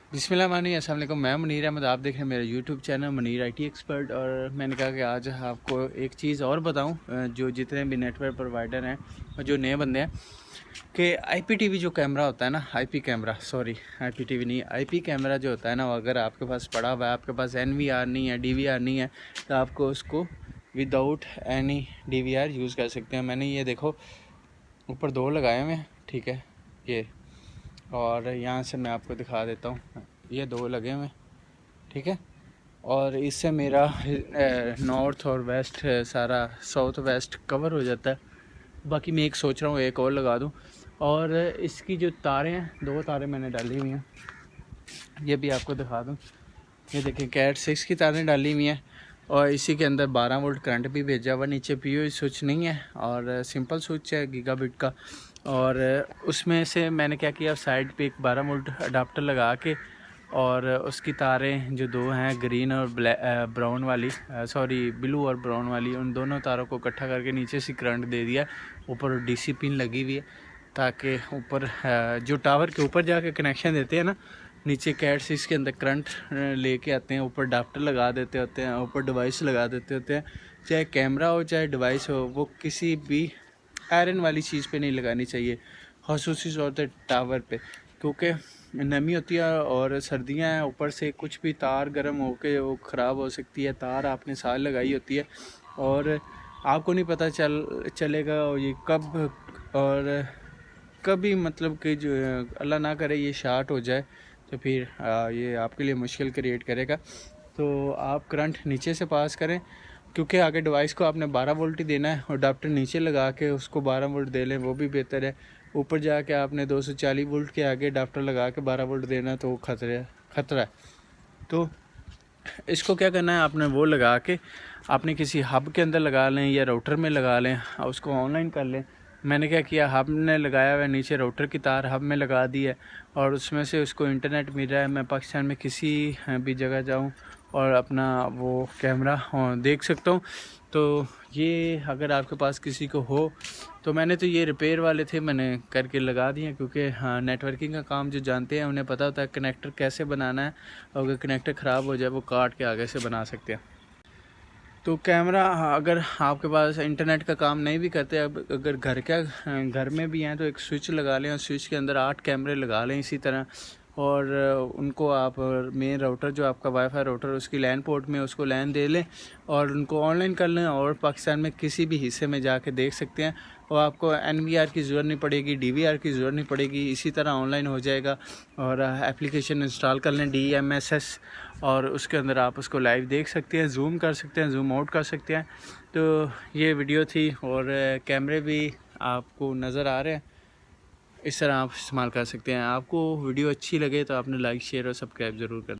बिस्मिल्लाहिर्रहमानिर्रहीम, अस्सलाम वालेकुम। मैं मुनीर अहमद, आप देख रहे हैं मेरा YouTube channel Munir IT expert. और मैंने कहा कि आज आपको एक चीज़ और बताऊं, जो जितने भी नेटवर्क प्रोवाइडर हैं और जो नए बंदे हैं कि आईपीटीवी जो कैमरा होता है ना, आईपीटीवी नहीं, आईपी कैमरा जो होता है ना, वो अगर आपके पास पड़ा हुआ है, आपके पास एनवीआर नहीं है, डीवीआर नहीं है, तो आपको उसको विदाउट एनी डीवीआर यूज़ कर सकते हैं। मैंने ये देखो ऊपर दो लगाए हुए हैं, ठीक है, ये, और यहाँ से मैं आपको दिखा देता हूँ, ये दो लगे हुए, ठीक है। और इससे मेरा नॉर्थ और वेस्ट, सारा साउथ वेस्ट कवर हो जाता है। बाकी मैं एक सोच रहा हूँ एक और लगा दूँ। और इसकी जो तारें हैं, दो तारें मैंने डाली हुई हैं, ये भी आपको दिखा दूँ। ये देखिए कैट 6 की तारें डाली हुई हैं और इसी के अंदर 12 वोल्ट करंट भी भेजा हुआ। नीचे पीओ स्विच नहीं है और सिंपल स्विच है गीगाबिट का। और उसमें से मैंने क्या किया, साइड पे एक 12 वोल्ट अडाप्टर लगा के, और उसकी तारें जो दो हैं, ग्रीन और ब्राउन वाली, ब्लू और ब्राउन वाली, उन दोनों तारों को इकट्ठा करके नीचे से करंट दे दिया। ऊपर डीसी पिन लगी हुई है ताकि ऊपर जो टावर के ऊपर जाके कनेक्शन देते हैं ना, नीचे कैट 6 के अंदर करंट लेके आते हैं, ऊपर अडाप्टर लगा देते होते हैं, ऊपर डिवाइस लगा देते होते हैं। चाहे कैमरा हो चाहे डिवाइस हो, वो किसी भी आयरन वाली चीज़ पे नहीं लगानी चाहिए, ख़ुसूसी तौर पर टावर पे, क्योंकि नमी होती है और सर्दियां हैं, ऊपर से कुछ भी तार गर्म होके वो ख़राब हो सकती है। तार आपने साल लगाई होती है और आपको नहीं पता चलेगा ये कब और कभी, मतलब कि जो अल्लाह ना करे ये शार्ट हो जाए तो फिर ये आपके लिए मुश्किल क्रिएट करेगा। तो आप करंट नीचे से पास करें, क्योंकि आगे डिवाइस को आपने 12 वोल्ट ही देना है और अडाप्टर नीचे लगा के उसको 12 वोल्ट दे लें, वो भी बेहतर है। ऊपर जाके आपने 240 वोल्ट के आगे अडाप्टर लगा के 12 वोल्ट देना, तो वो खतरा है। तो इसको क्या करना है, आपने वो लगा के आपने किसी हब के अंदर लगा लें या राउटर में लगा लें, उसको ऑनलाइन कर लें। मैंने क्या किया, हब ने लगाया हुआ है, नीचे राउटर की तार हब में लगा दी है और उसमें से उसको इंटरनेट मिल रहा है। मैं पाकिस्तान में किसी भी जगह जाऊं और अपना वो कैमरा देख सकता हूं। तो ये अगर आपके पास किसी को हो, तो मैंने तो ये रिपेयर वाले थे, मैंने करके लगा दिए, क्योंकि हाँ, नेटवर्किंग का काम जो जानते हैं उन्हें पता होता है कनेक्टर कैसे बनाना है। अगर कनेक्टर ख़राब हो जाए वो काट के आगे से बना सकते हैं। तो कैमरा, अगर आपके पास इंटरनेट का काम नहीं भी करते, अब अगर घर में भी हैं, तो एक स्विच लगा लें और स्विच के अंदर 8 कैमरे लगा लें इसी तरह। और उनको आप मेन राउटर, जो आपका वाईफाई राउटर, उसकी लैन पोर्ट में उसको लैन दे लें और उनको ऑनलाइन कर लें और पाकिस्तान में किसी भी हिस्से में जाके देख सकते हैं। और आपको एनवीआर की ज़रूरत नहीं पड़ेगी, डीवीआर की ज़रूरत नहीं पड़ेगी, इसी तरह ऑनलाइन हो जाएगा। और एप्लीकेशन इंस्टॉल कर लें DMSS, और उसके अंदर आप उसको लाइव देख सकते हैं, जूम कर सकते हैं, जूम आउट कर सकते हैं। तो ये वीडियो थी और कैमरे भी आपको नज़र आ रहे हैं, इस तरह आप इस्तेमाल कर सकते हैं। आपको वीडियो अच्छी लगे तो आपने लाइक शेयर और सब्सक्राइब ज़रूर कर।